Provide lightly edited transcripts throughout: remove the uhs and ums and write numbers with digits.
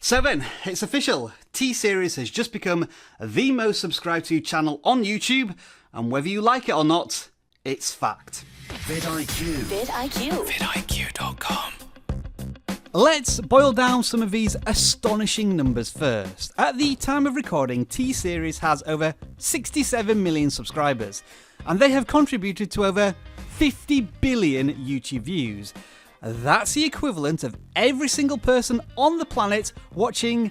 So then, it's official. T-Series has just become the most subscribed to channel on YouTube, and whether you like it or not, it's fact. vidIQ. vidIQ. vidIQ.com. Let's boil down some of these astonishing numbers first. At the time of recording, T-Series has over 67 million subscribers, and they have contributed to over 50 billion YouTube views. That's the equivalent of every single person on the planet watching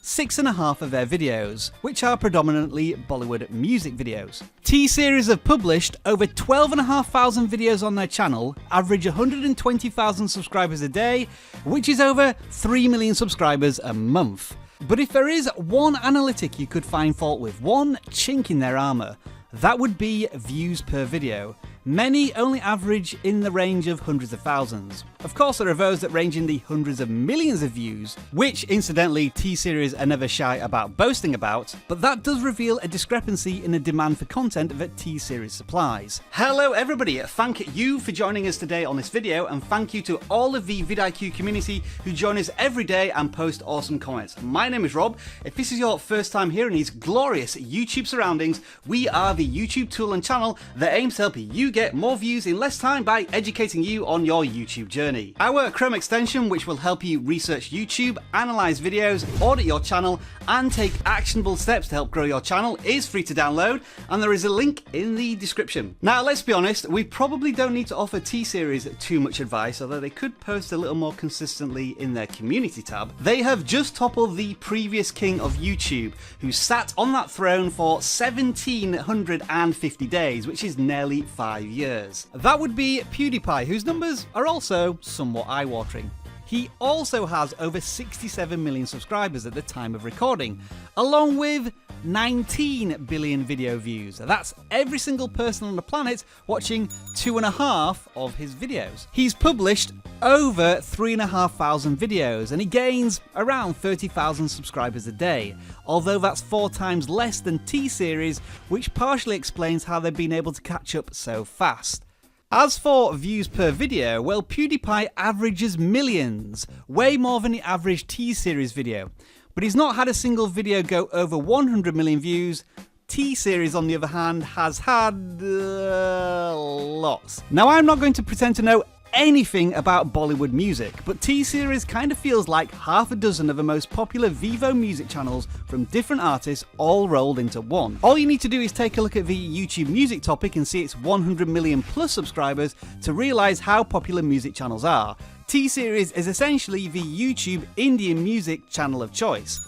6.5 of their videos, which are predominantly Bollywood music videos. T-Series have published over 12,500 videos on their channel, average 120,000 subscribers a day, which is over 3 million subscribers a month. But if there is one analytic you could find fault with, one chink in their armour, that would be views per video. Many only average in the range of hundreds of thousands. Of course, there are those that range in the hundreds of millions of views, which incidentally T-Series are never shy about boasting about, but that does reveal a discrepancy in the demand for content that T-Series supplies. Hello everybody, thank you for joining us today on this video, and thank you to all of the vidIQ community who join us every day and post awesome comments. My name is Rob. If this is your first time here in these glorious YouTube surroundings, we are the YouTube tool and channel that aims to help you get more views in less time by educating you on your YouTube journey. Our Chrome extension, which will help you research YouTube, analyze videos, audit your channel, and take actionable steps to help grow your channel, is free to download, and there is a link in the description. Now, let's be honest, we probably don't need to offer T-Series too much advice, although they could post a little more consistently in their community tab. They have just toppled the previous king of YouTube, who sat on that throne for 1,750 days, which is nearly 5 years. That would be PewDiePie, whose numbers are also somewhat eye-watering. He also has over 67 million subscribers at the time of recording, along with 19 billion video views. That's every single person on the planet watching 2.5 of his videos. He's published over 3,500 videos, and he gains around 30,000 subscribers a day, although that's 4 times less than T-Series, which partially explains how they've been able to catch up so fast. As for views per video, well, PewDiePie averages millions, way more than the average T-Series video. But he's not had a single video go over 100 million views. T-Series, on the other hand, has had lots. Now, I'm not going to pretend to know anything about Bollywood music, but T-Series kind of feels like half a dozen of the most popular Vivo music channels from different artists all rolled into one. All you need to do is take a look at the YouTube music topic and see its 100 million plus subscribers to realise how popular music channels are. T-Series is essentially the YouTube Indian music channel of choice.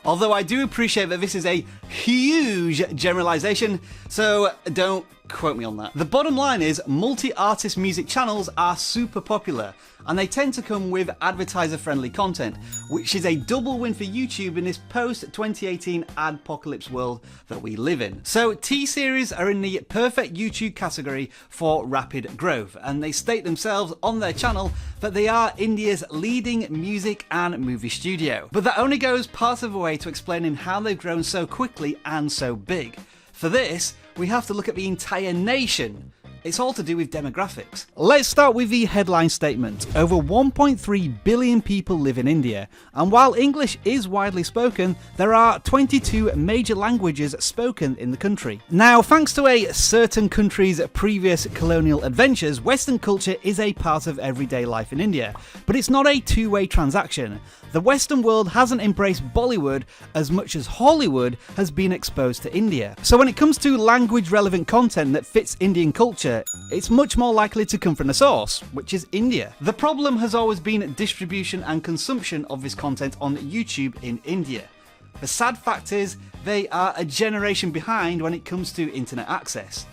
Although I do appreciate that this is a huge generalisation, so don't quote me on that. The bottom line is multi-artist music channels are super popular, and they tend to come with advertiser-friendly content, which is a double win for YouTube in this post-2018 adpocalypse world that we live in. So T-Series are in the perfect YouTube category for rapid growth, and they state themselves on their channel that they are India's leading music and movie studio. But that only goes part of the way to explaining how they've grown so quickly and so big. For this, we have to look at the entire nation. It's all to do with demographics. Let's start with the headline statement. Over 1.3 billion people live in India, and while English is widely spoken, there are 22 major languages spoken in the country. Now, thanks to a certain country's previous colonial adventures, Western culture is a part of everyday life in India, but it's not a two-way transaction. The Western world hasn't embraced Bollywood as much as Hollywood has been exposed to India. So when it comes to language-relevant content that fits Indian culture, it's much more likely to come from the source, which is India. The problem has always been distribution and consumption of this content on YouTube in India. The sad fact is, they are a generation behind when it comes to internet access.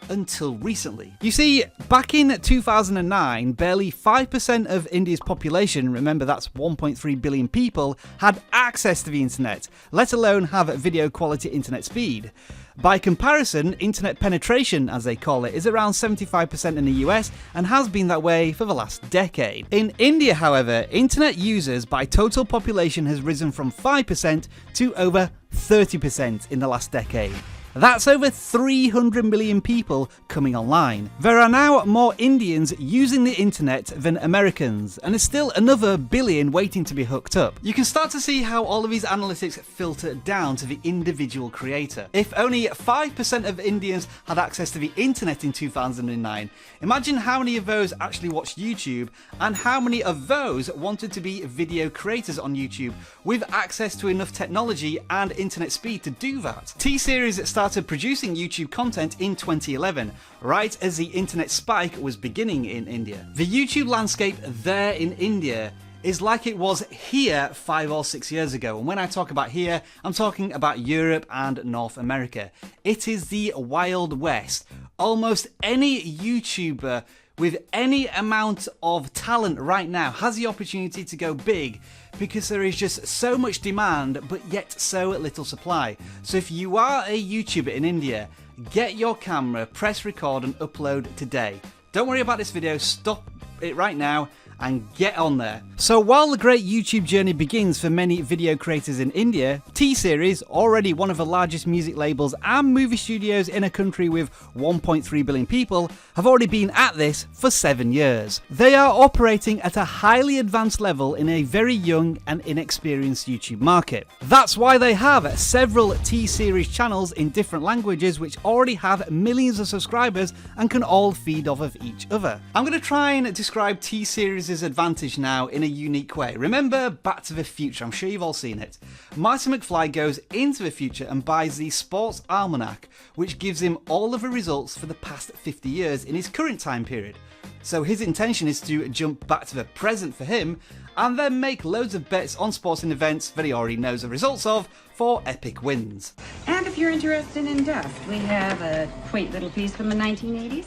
Until recently. You see, back in 2009, barely 5% of India's population, remember that's 1.3 billion people, had access to the internet, let alone have video quality internet speed. By comparison, internet penetration, as they call it, is around 75% in the US and has been that way for the last decade. In India, however, internet users by total population has risen from 5% to over 30% in the last decade. That's over 300 million people coming online. There are now more Indians using the internet than Americans, and there's still another billion waiting to be hooked up. You can start to see how all of these analytics filter down to the individual creator. If only 5% of Indians had access to the internet in 2009, imagine how many of those actually watched YouTube, and how many of those wanted to be video creators on YouTube with access to enough technology and internet speed to do that. T-Series started producing YouTube content in 2011, right as the internet spike was beginning in India. The YouTube landscape there in India is like it was here 5 or 6 years ago, and when I talk about here, I'm talking about Europe and North America. It is the Wild West. Almost any YouTuber with any amount of talent right now has the opportunity to go big, because there is just so much demand but yet so little supply. So if you are a YouTuber in India, get your camera, press record and upload today. Don't worry about this video, stop it right now and get on there. So while the great YouTube journey begins for many video creators in India, T-Series, already one of the largest music labels and movie studios in a country with 1.3 billion people, have already been at this for 7 years. They are operating at a highly advanced level in a very young and inexperienced YouTube market. That's why they have several T-Series channels in different languages which already have millions of subscribers and can all feed off of each other. I'm going to try and describe T-Series' advantage now in a unique way. Remember Back to the Future? I'm sure you've all seen it. Marty McFly goes into the future and buys the Sports Almanac, which gives him all of the results for the past 50 years in his current time period. So his intention is to jump back to the present for him and then make loads of bets on sporting events that he already knows the results of for epic wins. And if you're interested in dust, we have a quaint little piece from the 1980s.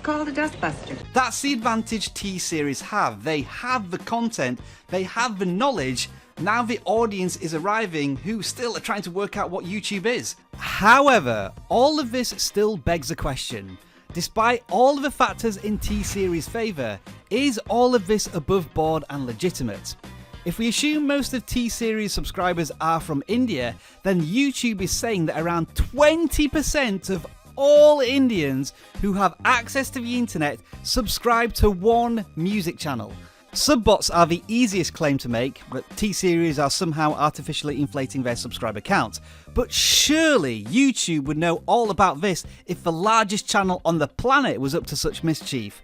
Called a dustbuster. That's the advantage T-Series have. They have the content, they have the knowledge. Now the audience is arriving who still are trying to work out what YouTube is. However, all of this still begs a question. Despite all of the factors in T-Series' favour, is all of this above board and legitimate? If we assume most of T-Series subscribers are from India, then YouTube is saying that around 20% of all Indians who have access to the internet subscribe to one music channel. Subbots are the easiest claim to make, but T-Series are somehow artificially inflating their subscriber count. But surely YouTube would know all about this if the largest channel on the planet was up to such mischief.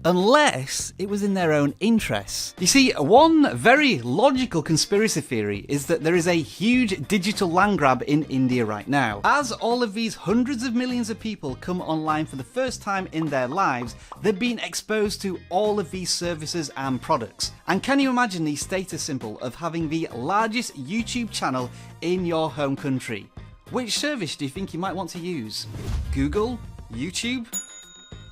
Unless it was in their own interests. You see, one very logical conspiracy theory is that there is a huge digital land grab in India right now. As all of these hundreds of millions of people come online for the first time in their lives, they're being exposed to all of these services and products. And can you imagine the status symbol of having the largest YouTube channel in your home country? Which service do you think you might want to use? Google? YouTube?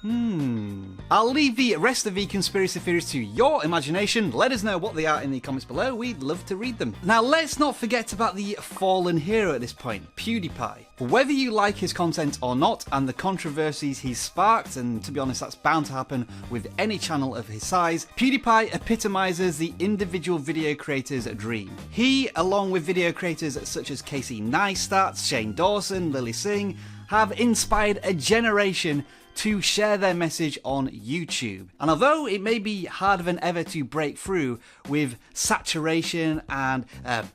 I'll leave the rest of the conspiracy theories to your imagination. Let us know what they are in the comments below. We'd love to read them. Now, let's not forget about the fallen hero at this point, PewDiePie. Whether you like his content or not, and the controversies he's sparked, and to be honest, that's bound to happen with any channel of his size, PewDiePie epitomizes the individual video creator's dream. He, along with video creators such as Casey Neistat, Shane Dawson, Lily Singh, have inspired a generation to share their message on YouTube. And although it may be harder than ever to break through with saturation and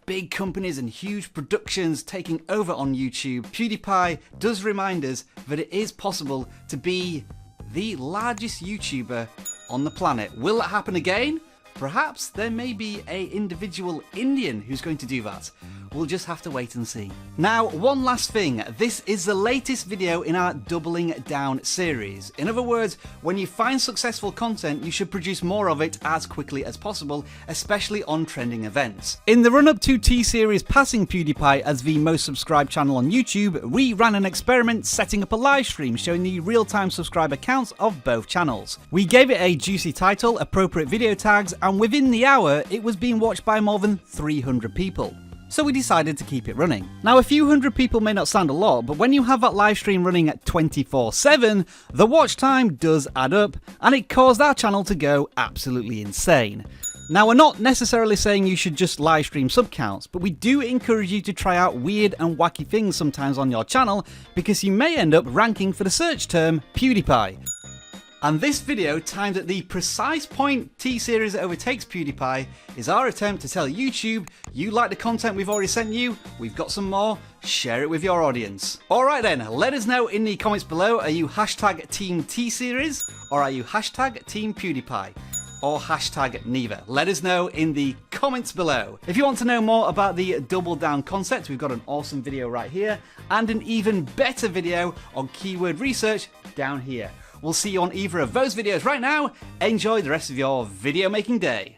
big companies and huge productions taking over on YouTube, PewDiePie does remind us that it is possible to be the largest YouTuber on the planet. Will it happen again? Perhaps there may be an individual Indian who's going to do that. We'll just have to wait and see. Now, one last thing. This is the latest video in our Doubling Down series. In other words, when you find successful content, you should produce more of it as quickly as possible, especially on trending events. In the run-up to T-Series passing PewDiePie as the most subscribed channel on YouTube, we ran an experiment setting up a live stream showing the real-time subscriber counts of both channels. We gave it a juicy title, appropriate video tags, and within the hour, it was being watched by more than 300 people. So we decided to keep it running. Now, a few hundred people may not sound a lot, but when you have that live stream running at 24/7, the watch time does add up, and it caused our channel to go absolutely insane. Now, we're not necessarily saying you should just live stream sub counts, but we do encourage you to try out weird and wacky things sometimes on your channel, because you may end up ranking for the search term PewDiePie. And this video, timed at the precise point T-Series overtakes PewDiePie, is our attempt to tell YouTube, you like the content we've already sent you, we've got some more, share it with your audience. Alright then, let us know in the comments below, are you hashtag Team T-Series, or are you hashtag Team PewDiePie? Or hashtag neither. Let us know in the comments below. If you want to know more about the double down concept, we've got an awesome video right here, and an even better video on keyword research down here. We'll see you on either of those videos right now. Enjoy the rest of your video making day.